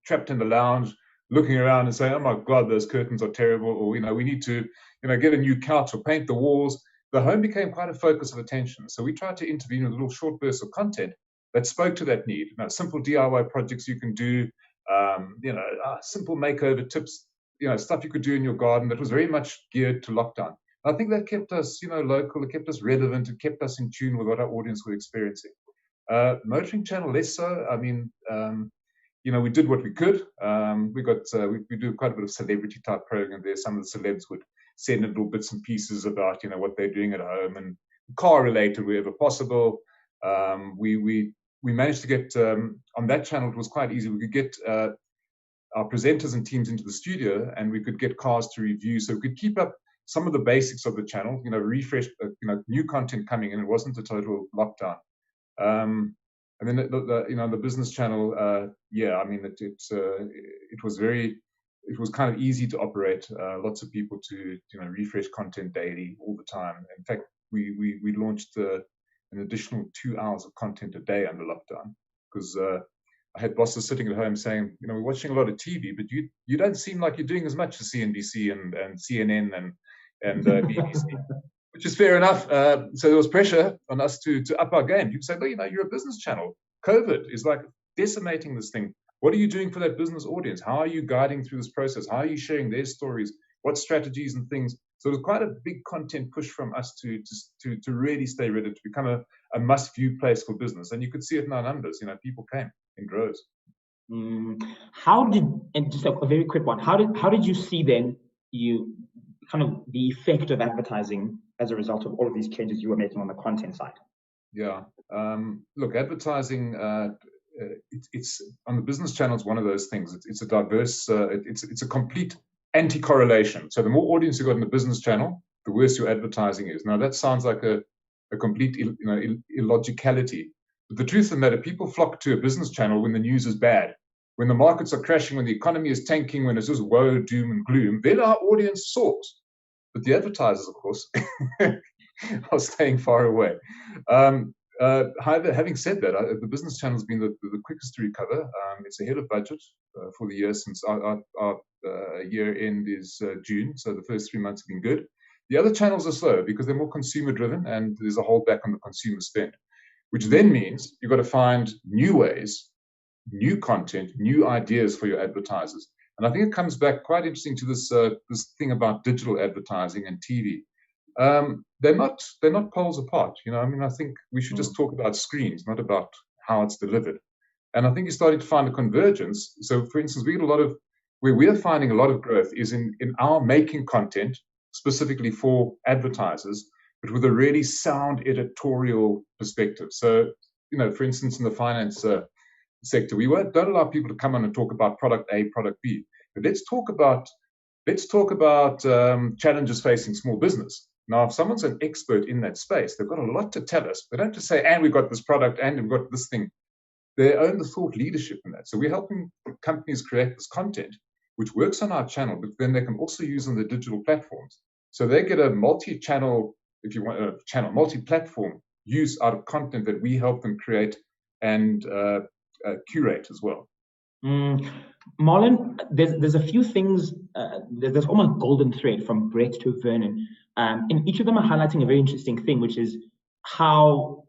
trapped in the lounge, looking around and saying, oh my God, those curtains are terrible. Or, we need to, get a new couch or paint the walls. The home became quite a focus of attention. So we tried to intervene with little short bursts of content that spoke to that need. Simple DIY projects you can do, simple makeover tips, stuff you could do in your garden that was very much geared to lockdown. I think that kept us, local, it kept us relevant, it kept us in tune with what our audience were experiencing. Motoring channel, less so. I mean, we did what we could. We do quite a bit of celebrity type program there. Some of the celebs would send little bits and pieces about, what they're doing at home and car related wherever possible. We managed to get, on that channel, it was quite easy. We could get our presenters and teams into the studio and we could get cars to review. So we could keep up some of the basics of the channel, refresh, new content coming in. It wasn't a total lockdown. And then the business channel, it was kind of easy to operate. Lots of people to refresh content daily all the time. In fact, we launched an additional 2 hours of content a day under lockdown because I had bosses sitting at home saying, we're watching a lot of TV, but you don't seem like you're doing as much as CNBC and CNN and BBC. Which is fair enough. So there was pressure on us to up our game. People said, well, you're a business channel. COVID is like decimating this thing. What are you doing for that business audience? How are you guiding through this process? How are you sharing their stories? What strategies and things? So it was quite a big content push from us to really stay ready, to become a must-view place for business. And you could see it in our numbers. People came in droves. And just a very quick one, how did you see then the effect of advertising as a result of all of these changes you were making on the content side? Yeah. Look, advertising, it's on the business channel, it's one of those things. It's a diverse, it's a complete anti-correlation. So the more audience you got in the business channel, the worse your advertising is. Now that sounds like a complete illogicality. But the truth in that, if people flock to a business channel when the news is bad, when the markets are crashing, when the economy is tanking, when it's just woe, doom, and gloom, then our audience soars. But the advertisers, of course, are staying far away. However, having said that, the business channel has been the quickest to recover. It's ahead of budget for the year, since our year end is June, so the first 3 months have been good. The other channels are slow because they're more consumer driven and there's a holdback on the consumer spend, which then means you've got to find new ways, new content, new ideas for your advertisers. And I think it comes back quite interesting to this thing about digital advertising and TV. They're not poles apart. I think we should just talk about screens, not about how it's delivered. And I think you're starting to find a convergence. So, for instance, where we're finding a lot of growth is in our making content specifically for advertisers, but with a really sound editorial perspective. So, for instance, in the finance sector, we don't allow people to come on and talk about product A, product B. But let's talk about challenges facing small business. Now, if someone's an expert in that space, they've got a lot to tell us. They don't just say, and we've got this product, and we've got this thing. They own the thought leadership in that. So we're helping companies create this content, which works on our channel, but then they can also use on the digital platforms. So they get a multi-channel, if you want a channel, multi-platform use out of content that we help them create and curate as well. Marlon, there's a few things, there's almost golden thread from Brett to Vernon. And each of them are highlighting a very interesting thing, which is how,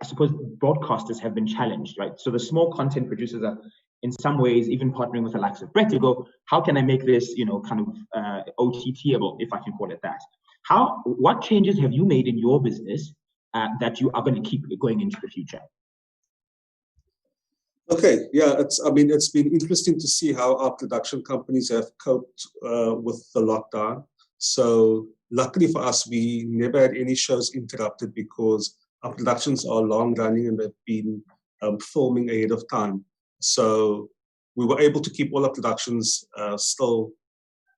I suppose, broadcasters have been challenged, right? So the small content producers are, in some ways, even partnering with the likes of Brett to go, how can I make this, OTT-able, if I can call it that? What changes have you made in your business that you are going to keep going into the future? Okay, yeah, it's been interesting to see how our production companies have coped with the lockdown. So luckily for us, we never had any shows interrupted because our productions are long running and they've been filming ahead of time. So we were able to keep all our productions still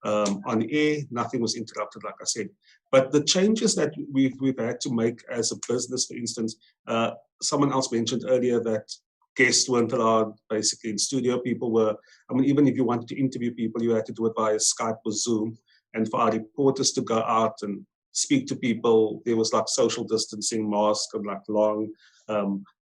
on air. Nothing was interrupted, like I said. But the changes that we've had to make as a business, for instance, someone else mentioned earlier that guests weren't allowed basically in studio. People were, even if you wanted to interview people, you had to do it via Skype or Zoom. And for our reporters to go out and speak to people, there was like social distancing, masks and like long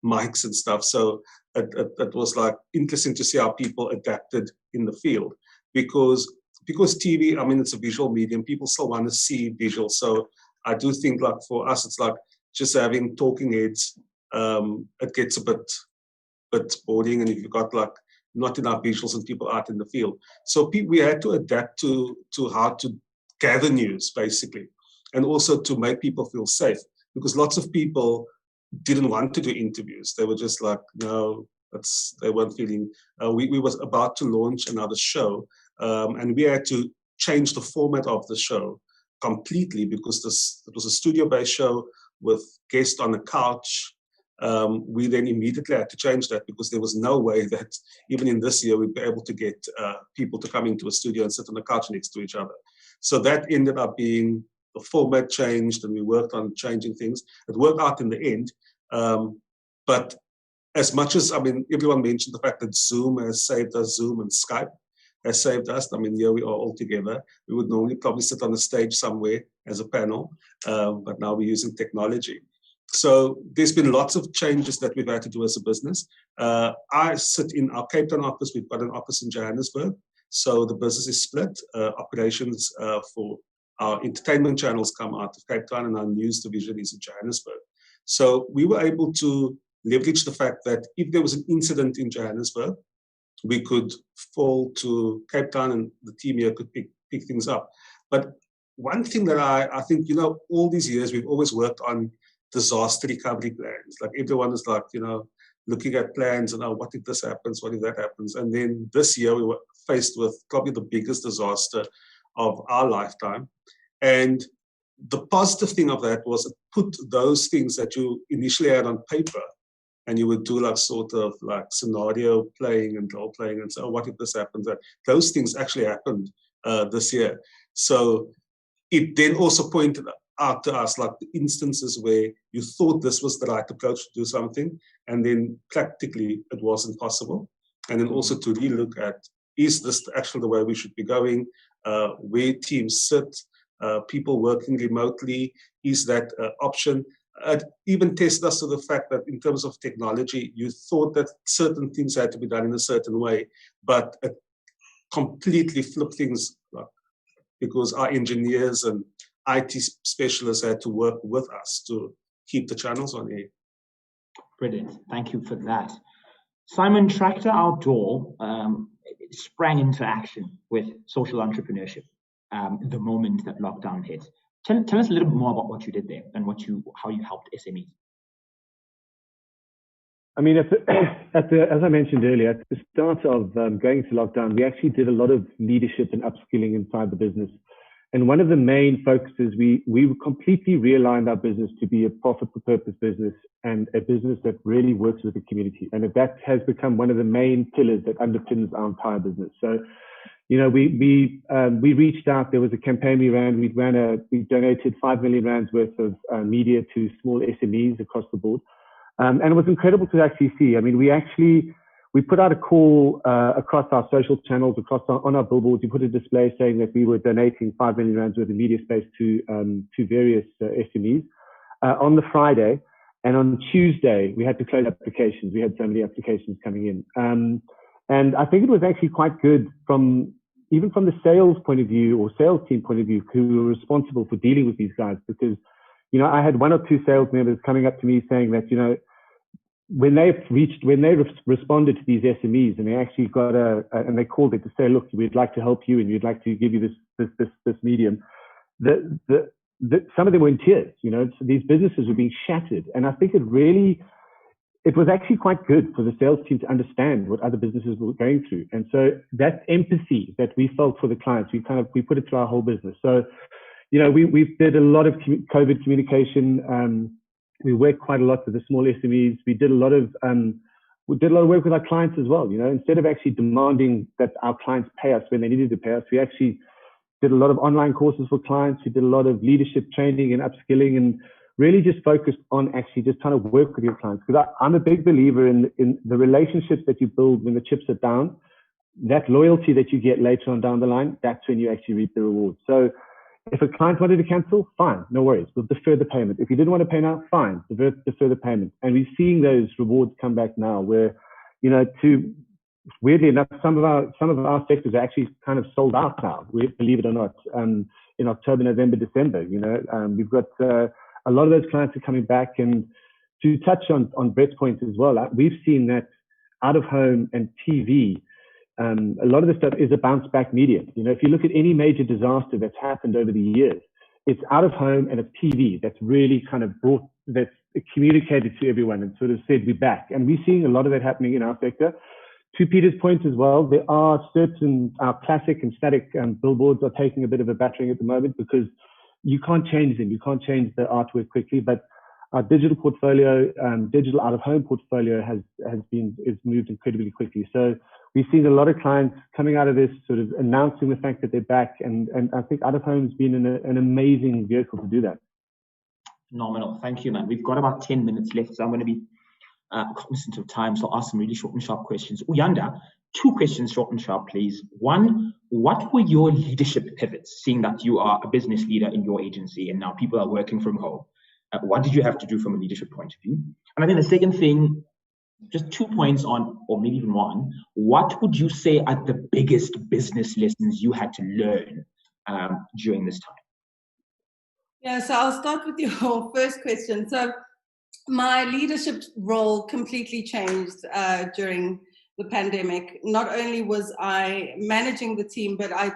mics and stuff. So it was like interesting to see how people adapted in the field because TV, it's a visual medium. People still want to see visual. So I do think like for us, it's like just having talking heads. It gets a bit boring, and if you've got like not enough visuals and people out in the field. So we had to adapt to how to gather news, basically, and also to make people feel safe, because lots of people didn't want to do interviews. They were just like, no, they weren't feeling, we was about to launch another show, and we had to change the format of the show completely because it was a studio-based show with guests on a couch. We then immediately had to change that because there was no way that even in this year we'd be able to get people to come into a studio and sit on the couch next to each other. So that ended up being, the format changed and we worked on changing things. It worked out in the end. But as much as, everyone mentioned the fact that Zoom has saved us, Zoom and Skype has saved us. Here we are all together. We would normally probably sit on a stage somewhere as a panel, but now we're using technology. So there's been lots of changes that we've had to do as a business. I sit in our Cape Town office. We've got an office in Johannesburg. So the business is split. Operations for our entertainment channels come out of Cape Town and our news division is in Johannesburg. So we were able to leverage the fact that if there was an incident in Johannesburg, we could fall to Cape Town and the team here could pick things up. But one thing that I think, all these years we've always worked on disaster recovery plans. Like everyone is like, looking at plans and what if this happens, what if that happens? And then this year we were faced with probably the biggest disaster of our lifetime. And the positive thing of that was it put those things that you initially had on paper and you would do like sort of like scenario playing and role playing and so what if this happens? Those things actually happened this year. So it then also pointed out to us like the instances where you thought this was the right approach to do something and then practically it wasn't possible. And then also to relook at, is this actually the way we should be going? Where teams sit, people working remotely, is that option? Even tested us to the fact that in terms of technology, you thought that certain things had to be done in a certain way, but it completely flipped things because our engineers and IT specialists had to work with us to keep the channels on air. Brilliant. Thank you for that. Simon, Traktor Outdoor sprang into action with social entrepreneurship the moment that lockdown hit. Tell us a little bit more about what you did there and how you helped SMEs. As I mentioned earlier, at the start of going into lockdown, we actually did a lot of leadership and upskilling inside the business. And one of the main focuses, we completely realigned our business to be a profit for purpose business and a business that really works with the community. And that has become one of the main pillars that underpins our entire business. So, we reached out. There was a campaign we ran. We donated 5 million rands worth of media to small SMEs across the board. And it was incredible to actually see. We put out a call across our social channels, on our billboards. We put a display saying that we were donating 5 million rands worth of media space to various SMEs on the Friday. And on Tuesday, we had to close applications. We had so many applications coming in. And I think it was actually quite good even from the sales point of view or sales team point of view, who were responsible for dealing with these guys. Because, I had one or two sales members coming up to me saying that, when they responded to these SMEs and they actually got and they called it to say, look, we'd like to help you and we'd like to give you this medium. The some of them were in tears. You know, so these businesses were being shattered. And I think it was actually quite good for the sales team to understand what other businesses were going through. And so that empathy that we felt for the clients, we put it through our whole business. So, you know, we did a lot of COVID communication. We worked quite a lot with the small SMEs. We did a lot of work with our clients as well. You know, instead of actually demanding that our clients pay us when they needed to pay us, we actually did a lot of online courses for clients. We did a lot of leadership training and upskilling, and really just focused on actually just trying to work with your clients. Because I'm a big believer in the relationships that you build when the chips are down. That loyalty that you get later on down the line, that's when you actually reap the rewards. So if a client wanted to cancel, fine, no worries, we'll defer the payment. If you didn't want to pay now, fine, defer the payment. And we're seeing those rewards come back now where, you know, weirdly enough, some of our sectors are actually kind of sold out now, believe it or not, in October, November, December. You know, we've got a lot of those clients are coming back. And to touch on Brett's point as well, we've seen that out of home and TV, a lot of the stuff is a bounce back medium. You know, if you look at any major disaster that's happened over the years, it's out of home and it's TV that's really kind of that's communicated to everyone and sort of said, we're back. And we're seeing a lot of that happening in our sector. To Peter's point as well, there are certain, our classic and static billboards are taking a bit of a battering at the moment because you can't change them. You can't change the artwork quickly, but our digital portfolio, digital out-of-home portfolio has moved incredibly quickly. So we've seen a lot of clients coming out of this sort of announcing the fact that they're back, and I think out-of-home has been an amazing vehicle to do that. Phenomenal. Thank you, man. We've got about 10 minutes left, so I'm going to be cognizant of time, so I'll ask some really short and sharp questions. Uyanda, 2 questions short and sharp, please. One, what were your leadership pivots, seeing that you are a business leader in your agency and now people are working from home? What did you have to do from a leadership point of view? And I think the second thing, just 2 points on, or maybe even one, what would you say are the biggest business lessons you had to learn during this time? Yeah, so I'll start with your first question. So my leadership role completely changed during the pandemic. Not only was I managing the team, but I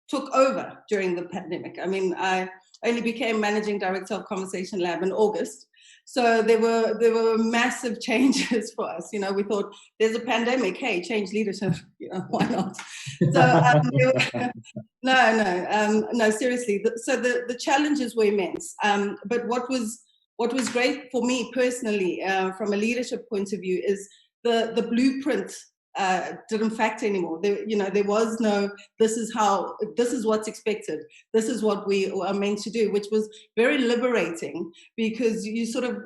took over during the pandemic. I mean, I only became managing director of Conversation Lab in August. So there were massive changes for us. You know, we thought there's a pandemic. Hey, change leadership. You know, why not? So no, seriously. So the challenges were immense. But what was great for me personally, from a leadership point of view, is the blueprint didn't factor anymore. There was no, this is what's expected. This is what we are meant to do, which was very liberating, because you sort of,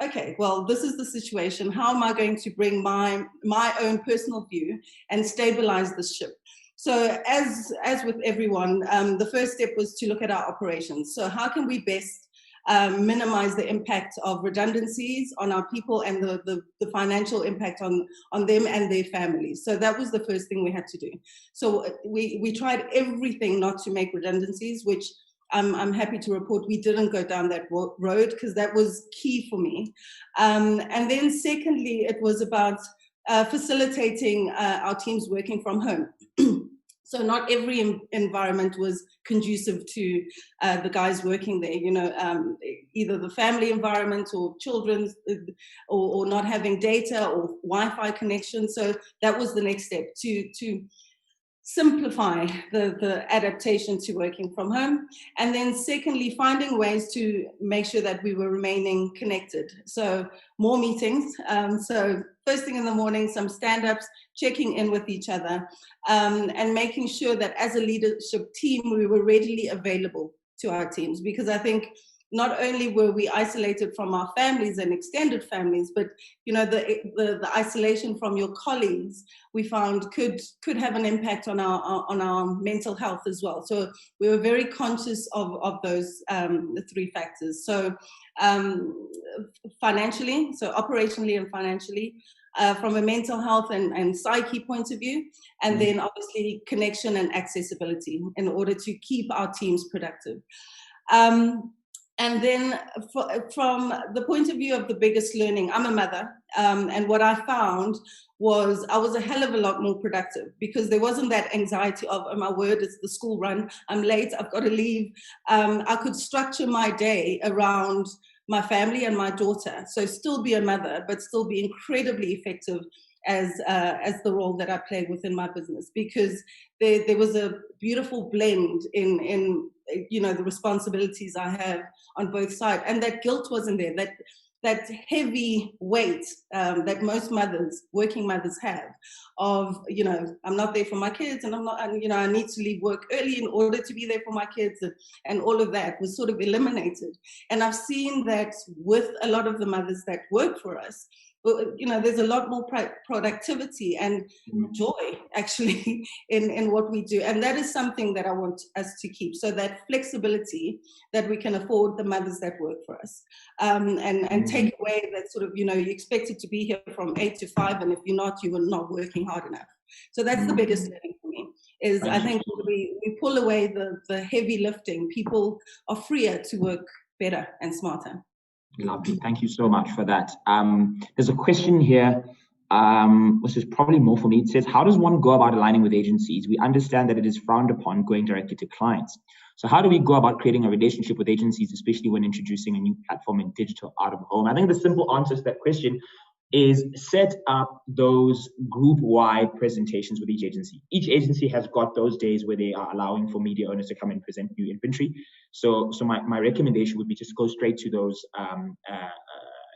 okay, well, this is the situation. How am I going to bring my own personal view and stabilize the ship? So as with everyone, the first step was to look at our operations. So how can we best minimize the impact of redundancies on our people and the financial impact on them and their families. So that was the first thing we had to do. So we tried everything not to make redundancies, which I'm happy to report we didn't go down that road, because that was key for me. And then secondly, it was about facilitating our teams working from home. So not every environment was conducive to the guys working there, you know, either the family environment or children's, or not having data or Wi-Fi connection. So that was the next step, to simplify the adaptation to working from home. And then secondly, finding ways to make sure that we were remaining connected. So more meetings. So first thing in the morning, some stand-ups, checking in with each other, and making sure that as a leadership team, we were readily available to our teams. Because I think not only were we isolated from our families and extended families, but you know, the isolation from your colleagues, we found could have an impact on our mental health as well. So we were very conscious of those the 3 factors. So financially, so operationally and financially, from a mental health and psyche point of view, and then obviously connection and accessibility in order to keep our teams productive. And then from the point of view of the biggest learning, I'm a mother, and what I found was I was a hell of a lot more productive because there wasn't that anxiety of, oh my word, it's the school run, I'm late, I've got to leave. I could structure my day around my family and my daughter. So still be a mother, but still be incredibly effective as the role that I play within my business, because there was a beautiful blend in the responsibilities I have on both sides, and that guilt wasn't there. That heavy weight that most mothers, working mothers, have of, I'm not there for my kids, and I need to leave work early in order to be there for my kids, and all of that was sort of eliminated. And I've seen that with a lot of the mothers that work for us. There's a lot more productivity and joy actually in what we do. And that is something that I want us to keep. So that flexibility that we can afford the mothers that work for us, and take away that sort of, you're expected to be here from 8 to 5. And if you're not, you are not working hard enough. So that's the biggest learning for me is I think we pull away the heavy lifting. People are freer to work better and smarter. Lovely. Thank you so much for that. There's a question here, which is probably more for me. It says, how does one go about aligning with agencies? We understand that it is frowned upon going directly to clients. So how do we go about creating a relationship with agencies, especially when introducing a new platform in digital out of home? I think the simple answer to that question is set up those group-wide presentations with each agency. Each agency has got those days where they are allowing for media owners to come and present new inventory. So my recommendation would be just go straight to those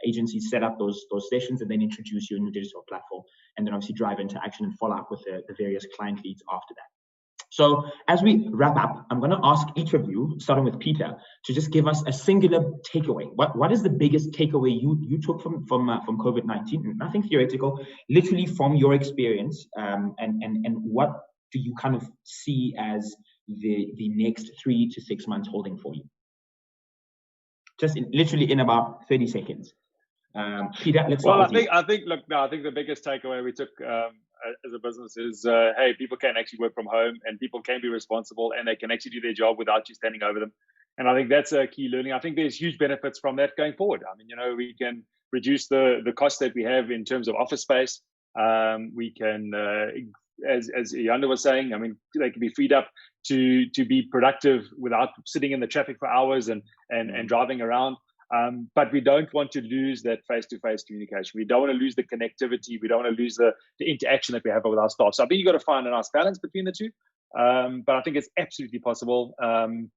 agencies, set up those sessions, and then introduce your new digital platform, and then obviously drive into action and follow up with the various client leads after that. So as we wrap up, I'm going to ask each of you, starting with Peter, to just give us a singular takeaway. What is the biggest takeaway you took from COVID-19? Nothing theoretical, literally from your experience, and what do you kind of see as the next 3 to 6 months holding for you? Just literally in about 30 seconds. Peter, let's start with you. I think the biggest takeaway we took as a business is, hey, people can actually work from home, and people can be responsible, and they can actually do their job without you standing over them. And I think that's a key learning. I think there's huge benefits from that going forward. I mean, we can reduce the cost that we have in terms of office space. We can, as Yanda was saying, I mean, they can be freed up to be productive without sitting in the traffic for hours and driving around. But we don't want to lose that face-to-face communication. We don't want to lose the connectivity. We don't want to lose the interaction that we have with our staff. So I think you've got to find a nice balance between the two. But I think it's absolutely possible. And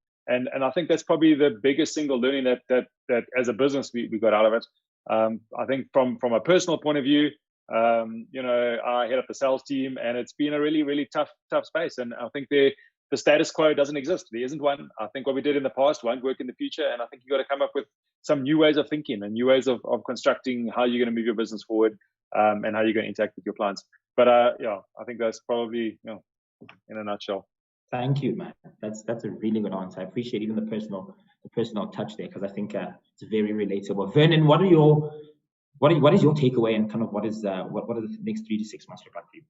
I think that's probably the biggest single learning that as a business we got out of it. I think from a personal point of view, I head up the sales team, and it's been a really, really tough space. And I think the status quo doesn't exist. There isn't one. I think what we did in the past won't work in the future. And I think you've got to come up with some new ways of thinking and new ways of constructing how you're going to move your business forward, and how you're going to interact with your clients. But I think that's probably, in a nutshell. Thank you, man. That's a really good answer. I appreciate even the personal touch there, because I think it's very relatable. Vernon, what is your takeaway, and kind of what does the next 3 to 6 months look like for you?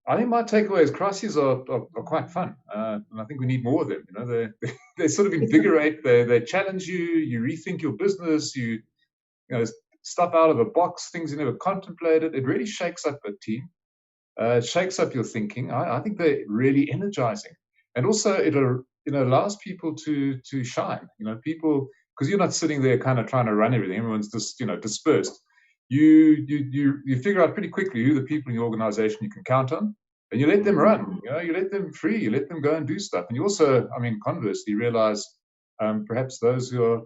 I think my takeaway is crises are quite fun, and I think we need more of them. They sort of invigorate, they challenge you, you rethink your business, you stuff out of the box, things you never contemplated. It really shakes up a team, it shakes up your thinking. I think they're really energizing, and also it allows people to shine. People, because you're not sitting there kind of trying to run everything. Everyone's just dispersed. You figure out pretty quickly who the people in your organization you can count on, and you let them run. You let them free. You let them go and do stuff. And you also, conversely, realize perhaps those who are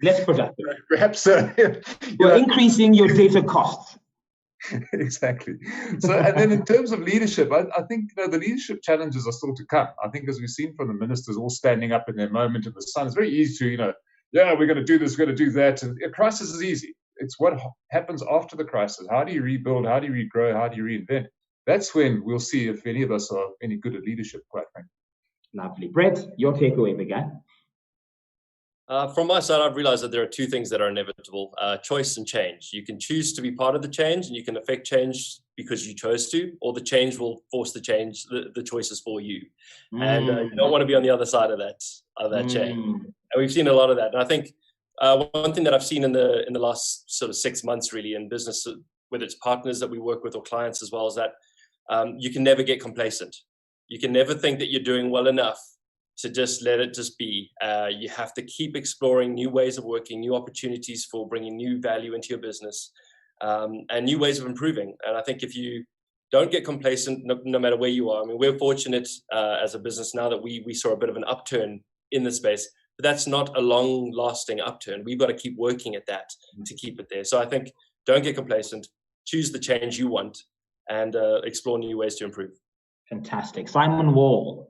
less productive, perhaps you're increasing your data costs. Exactly. So, and then in terms of leadership, I think the leadership challenges are still to come. I think, as we've seen from the ministers all standing up in their moment in the sun, it's very easy to we're going to do this, we're going to do that. And a crisis is easy. It's what happens after the crisis. How do you rebuild? How do you regrow? How do you reinvent? That's when we'll see if any of us are any good at leadership, quite frankly. Lovely. Brett, your takeaway, big guy. From my side, I've realized that there are two things that are inevitable: choice and change. You can choose to be part of the change, and you can affect change because you chose to, or the change will force the choices for you. And you don't want to be on the other side of that chain. And we've seen a lot of that. And I think one thing that I've seen in the last sort of 6 months, really, in business, whether it's partners that we work with or clients as well, is that you can never get complacent. You can never think that you're doing well enough to just let it just be. You have to keep exploring new ways of working, new opportunities for bringing new value into your business, and new ways of improving. And I think if you don't get complacent, no matter where you are, I mean, we're fortunate as a business now that we saw a bit of an upturn in the space, but that's not a long-lasting upturn. We've got to keep working at that to keep it there. So I think don't get complacent, choose the change you want, and explore new ways to improve. Fantastic. Simon Wall.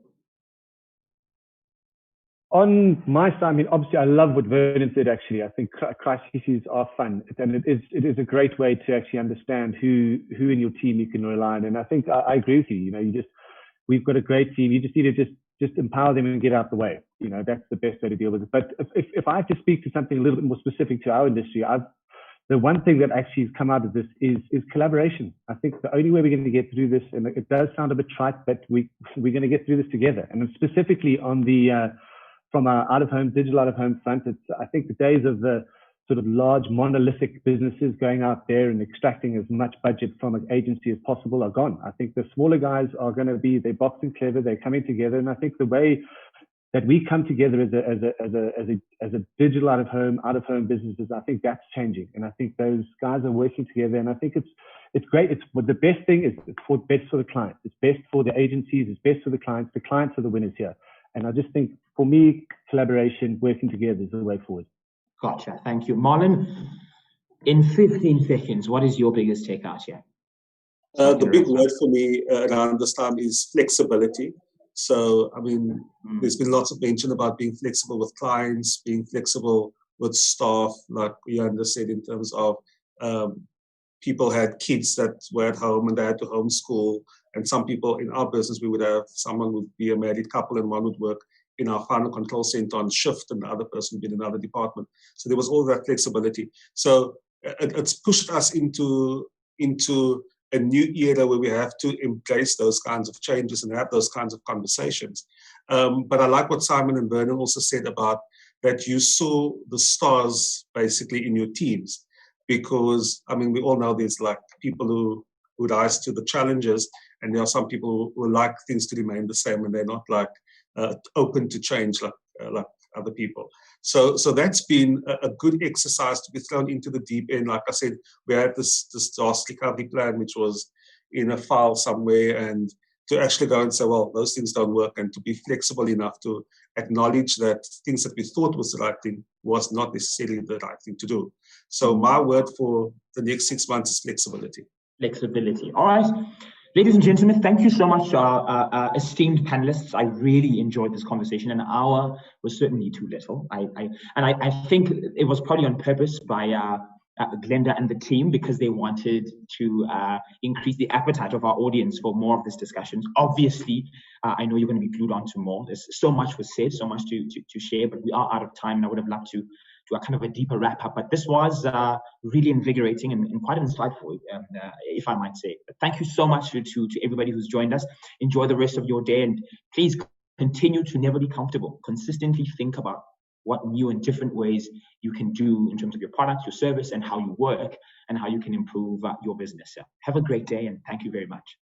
On my side, I mean, obviously, I love what Vernon said, actually. I think crises are fun, and it is a great way to actually understand who in your team you can rely on. And I think I agree with you. You know, we've got a great team. You just need to just empower them and get out the way. You know, that's the best way to deal with it. But if I have to speak to something a little bit more specific to our industry, the one thing that actually has come out of this is collaboration. I think the only way we're going to get through this, and it does sound a bit trite, but we're going to get through this together. And specifically on the from our out-of-home, digital out-of-home front, I think the days of the sort of large monolithic businesses going out there and extracting as much budget from an agency as possible are gone. I think the smaller guys are going to be, they're boxing clever, they're coming together. And I think the way that we come together as a digital out-of-home businesses, I think that's changing. And I think those guys are working together. And I think it's great. The best thing is it's best for the clients. It's best for the agencies. It's best for the clients. The clients are the winners here. And I just think, for me, collaboration, working together is the way forward. Gotcha. Thank you. Marlon, in 15 seconds, what is your biggest takeout here? The big word for me around this time is flexibility. So, I mean, there's been lots of mention about being flexible with clients, being flexible with staff, like Yanda said, in terms of people had kids that were at home and they had to homeschool. And some people in our business, we would have someone would be a married couple and one would work in our final control center on shift and the other person would be in another department. So there was all that flexibility. So it's pushed us into a new era where we have to embrace those kinds of changes and have those kinds of conversations. But I like what Simon and Vernon also said about that you saw the stars basically in your teams. Because, I mean, we all know there's like people who rise to the challenges, and there are some people who like things to remain the same, and they're not like open to change like other people. So that's been a good exercise to be thrown into the deep end. Like I said, we had this disaster recovery plan, which was in a file somewhere, and to actually go and say, well, those things don't work, and to be flexible enough to acknowledge that things that we thought was the right thing was not necessarily the right thing to do. So my word for the next 6 months is flexibility. Flexibility. All right. Ladies and gentlemen, thank you so much to our esteemed panelists. I really enjoyed this conversation. An hour was certainly too little. I think it was probably on purpose by Glenda and the team, because they wanted to increase the appetite of our audience for more of this discussion. Obviously, I know you're going to be glued on to more. There's so much was said, so much to share, but we are out of time, and I would have loved to do a kind of a deeper wrap up. But this was really invigorating and quite insightful, if I might say. But thank you so much to everybody who's joined us. Enjoy the rest of your day, and please continue to never be comfortable. Consistently think about what new and different ways you can do in terms of your product, your service, and how you work, and how you can improve your business. So have a great day, and thank you very much.